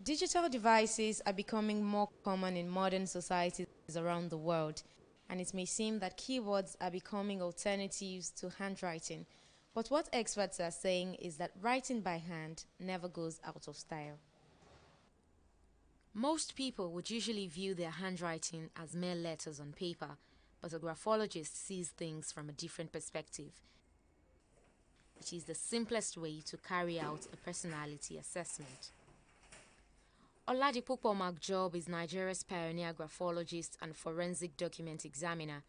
Digital devices are becoming more common in modern societies around the world, and it may seem that keyboards are becoming alternatives to handwriting. But what experts are saying is that writing by hand never goes out of style. Most people would usually view their handwriting as mere letters on paper, but a graphologist sees things from a different perspective. It is the simplest way to carry out a personality assessment. Oladipupo Magjob is Nigeria's pioneer graphologist and forensic document examiner.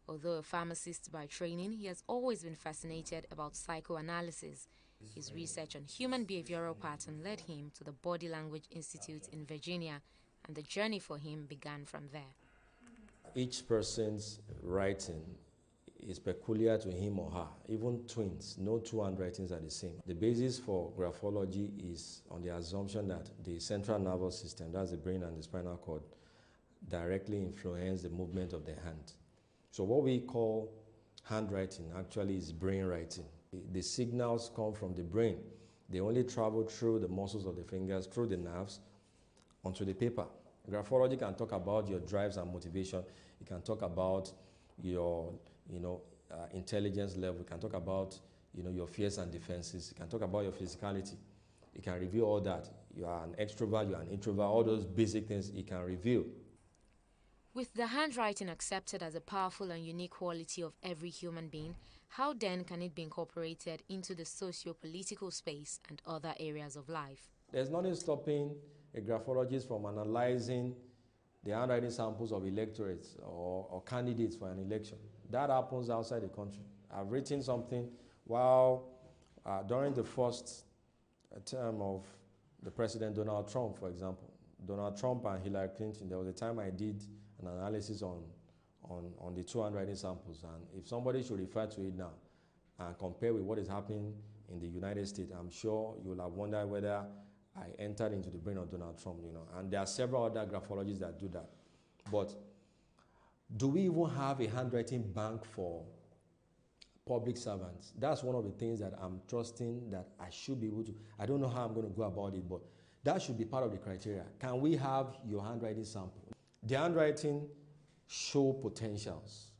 Although a pharmacist by training, he has always been fascinated about psychoanalysis. His research on human behavioral pattern led him to the Body Language Institute in Virginia, and the journey for him began from there. Each person's writing is peculiar to him or her. Even twins, no two handwritings are the same. The basis for graphology is on the assumption that the central nervous system, that's the brain and the spinal cord, directly influence the movement of the hand. So what we call handwriting actually is brain writing. The signals come from the brain. They only travel through the muscles of the fingers, through the nerves, onto the paper. Graphology can talk about your drives and motivation. It can talk about your intelligence level. It can talk about your fears and defenses. It can talk about your physicality. It can reveal all that. You are an extrovert, you are an introvert, all those basic things it can reveal. With the handwriting accepted as a powerful and unique quality of every human being, how then can it be incorporated into the socio-political space and other areas of life? There's nothing stopping a graphologist from analyzing the handwriting samples of electorates or candidates for an election. That happens outside the country. I've written something while during the first term of the President Donald Trump, for example. Donald Trump and Hillary Clinton, there was a time I did an analysis on the two handwriting samples. And if somebody should refer to it now and compare with what is happening in the United States, I'm sure you'll have wondered whether I entered into the brain of Donald Trump, And there are several other graphologists that do that. But do we even have a handwriting bank for public servants? That's one of the things that I'm trusting that I should be able to. I don't know how I'm going to go about it, but that should be part of the criteria. Can we have your handwriting sample? The handwriting show potentials.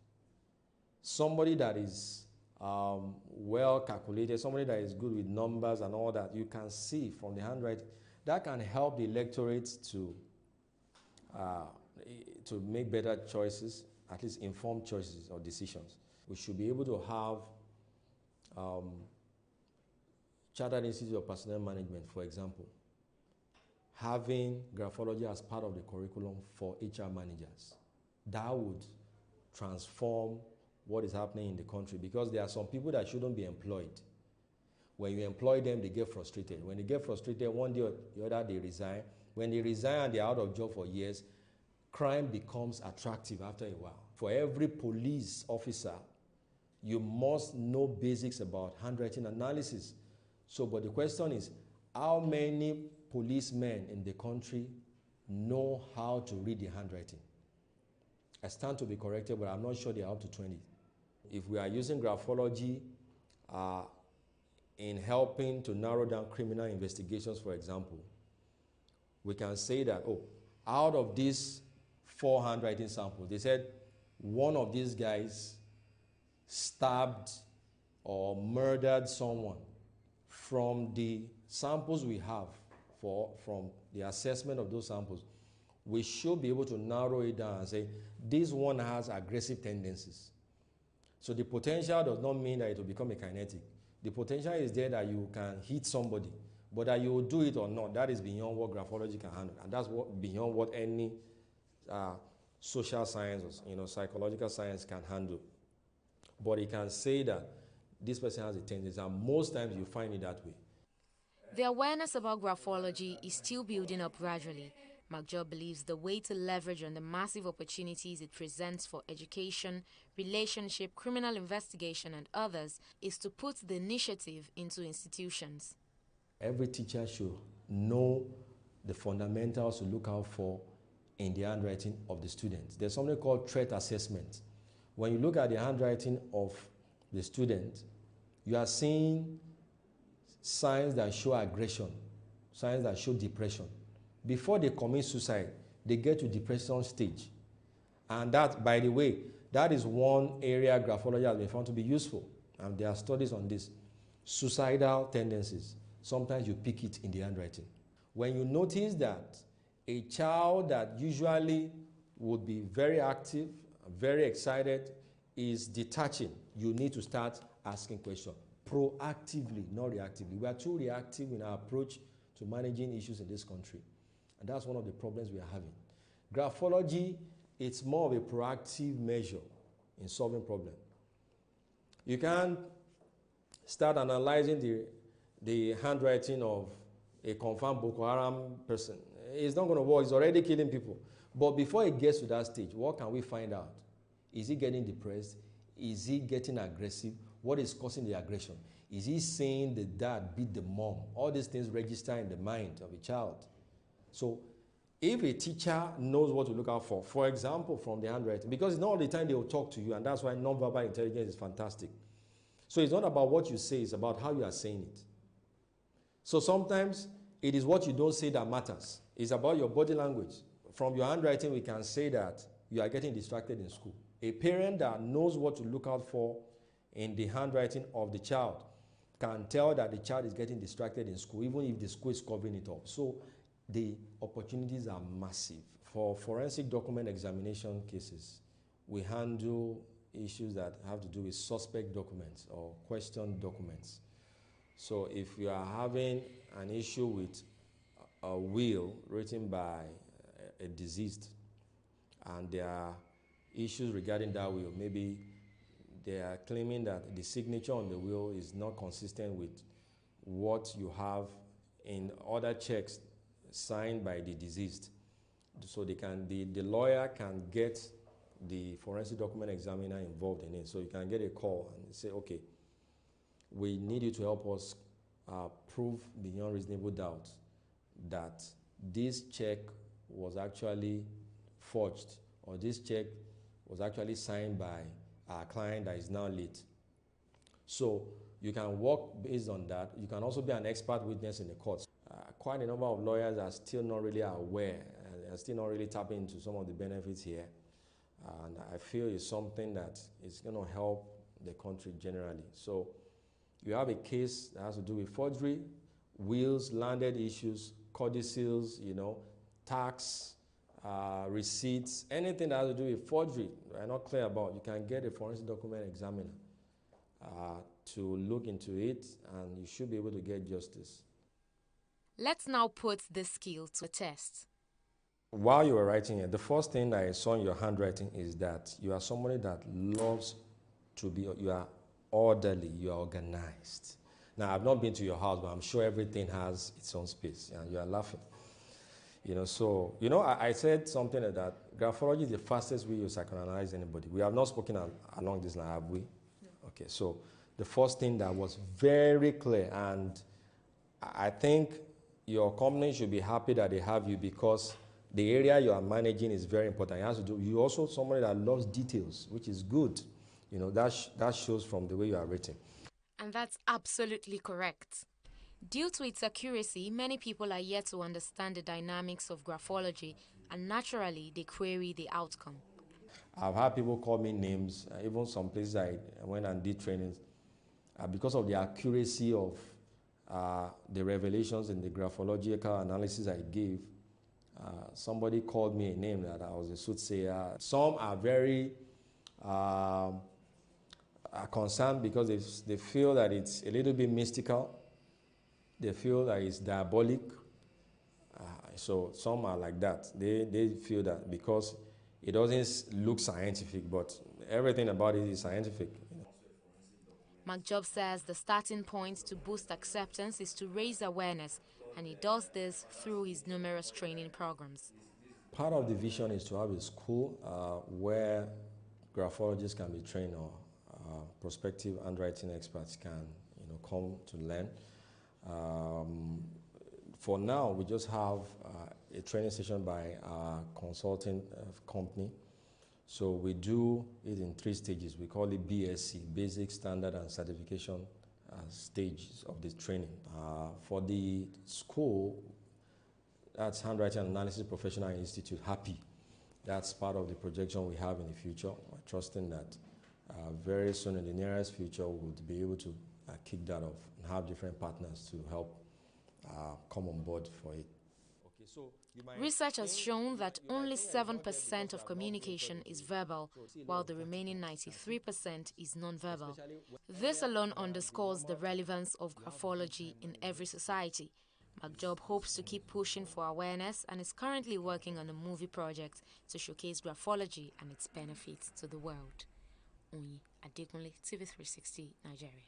Somebody that is well calculated, somebody that is good with numbers and all that, you can see from the handwriting, that can help the electorate to make better choices, at least informed choices or decisions. We should be able to have Chartered Institute of Personnel Management, for example, having graphology as part of the curriculum for HR managers. That would transform what is happening in the country, because there are some people that shouldn't be employed. When you employ them, they get frustrated. When they get frustrated, one day or the other, they resign. When they resign and they're out of job for years, crime becomes attractive after a while. For every police officer, you must know basics about handwriting analysis. So, but the question is, how many policemen in the country know how to read the handwriting? I stand to be corrected, but I'm not sure they are up to 20. If we are using graphology in helping to narrow down criminal investigations, for example, we can say that, out of these 4 handwriting samples, they said one of these guys stabbed or murdered someone. From the samples we have from the assessment of those samples, we should be able to narrow it down and say, this one has aggressive tendencies. So the potential does not mean that it will become a kinetic. The potential is there that you can hit somebody, but that you will do it or not, that is beyond what graphology can handle. And that's beyond what any social science or psychological science can handle. But it can say that this person has a tendency, and most times you find it that way. The awareness about graphology is still building up gradually. Magjob believes the way to leverage on the massive opportunities it presents for education, relationship, criminal investigation, and others is to put the initiative into institutions. Every teacher should know the fundamentals to look out for in the handwriting of the students. There's something called threat assessment. When you look at the handwriting of the student, you are seeing signs that show aggression, signs that show depression. before they commit suicide, they get to depression stage. And that, by the way, that is one area graphology has been found to be useful. And there are studies on this. Suicidal tendencies. Sometimes you pick it in the handwriting. When you notice that a child that usually would be very active, very excited, is detaching, you need to start asking questions proactively, not reactively. We are too reactive in our approach to managing issues in this country. And that's one of the problems we are having. Graphology, it's more of a proactive measure in solving problems. You can't start analyzing the handwriting of a confirmed Boko Haram person. It's not going to work. It's already killing people. But before it gets to that stage, what can we find out? Is he getting depressed? Is he getting aggressive? What is causing the aggression? Is he saying the dad beat the mom? All these things register in the mind of a child. So if a teacher knows what to look out for example, from the handwriting, because it's not all the time they will talk to you, and that's why nonverbal intelligence is fantastic. So it's not about what you say, it's about how you are saying it. So sometimes it is what you don't say that matters. It's about your body language. From your handwriting, we can say that you are getting distracted in school. A parent that knows what to look out for in the handwriting of the child can tell that the child is getting distracted in school, even if the school is covering it up. So the opportunities are massive. For forensic document examination cases, we handle issues that have to do with suspect documents or question documents. So if you are having an issue with a will written by a deceased, and there are issues regarding that will, maybe they are claiming that the signature on the will is not consistent with what you have in other checks signed by the deceased. So the lawyer can get the forensic document examiner involved in it. So you can get a call and say, okay, we need you to help us prove beyond reasonable doubt that this check was actually forged, or this check was actually signed by our client that is now late. So you can work based on that. You can also be an expert witness in the courts. Quite a number of lawyers are still not really aware, are still not really tapping into some of the benefits here. And I feel it's something that is going to help the country generally. So you have a case that has to do with forgery, wills, landed issues, codicils, tax, receipts, anything that has to do with forgery I'm not clear about, you can get a forensic document examiner to look into it, and you should be able to get justice. Let's now put this skill to a test. While you were writing it, the first thing that I saw in your handwriting is that you are somebody that loves to be, you are orderly, you are organized. Now, I've not been to your house, but I'm sure everything has its own space, and you are laughing. I said something like that. Graphology is the fastest way you psychoanalyze anybody. We have not spoken along this line, have we? No. Okay, so the first thing that was very clear, and I think your company should be happy that they have you, because the area you are managing is very important. It has to do, you're also somebody that loves details, which is good. That shows from the way you are written. And that's absolutely correct. Due to its accuracy, many people are yet to understand the dynamics of graphology, and naturally they query the outcome. I've had people call me names, even some places I went and did trainings, because of the accuracy of the revelations in the graphological analysis I gave. Somebody called me a name that I was a soothsayer. Some are very concerned because they feel that it's a little bit mystical. They feel that it's diabolic. So some are like that. They feel that because it doesn't look scientific, but everything about it is scientific. McJob says the starting point to boost acceptance is to raise awareness, and he does this through his numerous training programs. Part of the vision is to have a school where graphologists can be trained, or prospective handwriting experts can come to learn. For now, we just have a training session by our consulting company. So we do it in 3 stages. We call it BSc, Basic, Standard, and Certification stages of the training. For the school, That's Handwriting Analysis Professional Institute, HAPI. That's part of the projection we have in the future. We're trusting that very soon in the nearest future we will be able to kick that off and have different partners to help come on board for it. Okay, so research has shown that only 7% of communication is verbal, while the remaining 93% is non-verbal. This alone underscores the relevance of graphology in every society. MacJob hopes to keep pushing for awareness and is currently working on a movie project to showcase graphology and its benefits to the world. Oyi Adekunle, TV360, Nigeria.